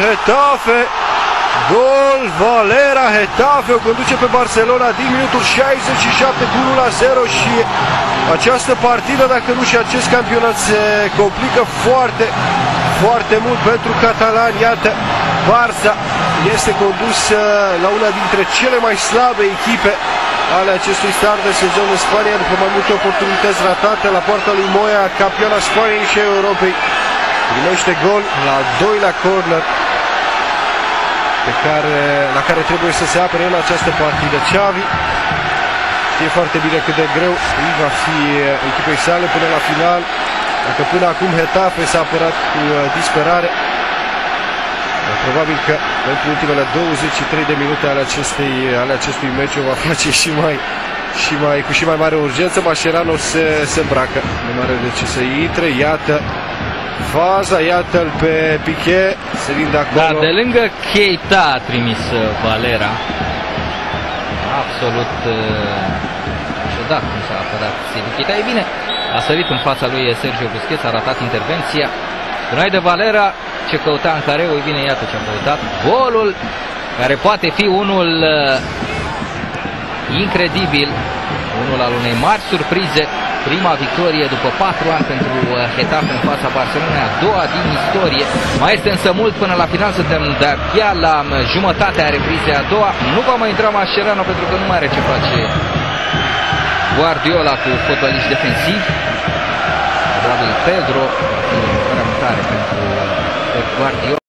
Getafe. Gol Valera, Getafe o conduce pe Barcelona din minutul 67 cu 1-0 și această partidă, dacă nu și acest campionat, se complică foarte mult pentru catalani. Iată, Barça este condus la una dintre cele mai slabe echipe ale acestui start de sezon în Spania, după mai multe oportunități ratate. La poarta lui Moya, campioana Spaniei și Europei, primește gol la al doilea corner la care trebuie să se apere în această partidă. Xavi știe foarte bine cât de greu îi va fi echipei sale până la final. Dacă până acum Getafe s-a apărat cu disperare, probabil că pentru ultimele 23 de minute ale acestui meci o va face cu și mai mare urgență. Mascherano se îmbracă, nu are de ce să intre. Iată faza, iată-l pe Piqué, sărind de acolo. Da, de lângă Keita a trimis Valera. Absolut ciudat cum s-a apărat Keita. E bine, a sărit în fața lui Sergio Busquets, a ratat intervenția. Gunoi de Valera, ce căuta în careu, e bine, iată ce a căutat. Golul care poate fi unul incredibil, unul al unei mari surprize. Prima victorie după 4 ani pentru Getafe în fața Barcelonei, a doua din istorie. Mai este însă mult până la final, suntem de-abia la jumătatea reprizei a doua. Nu va mai intra Mascherano pentru că nu mai are ce face Guardiola cu fotbaliști defensivi. Probabil Pedro va fi o mare pentru Guardiola.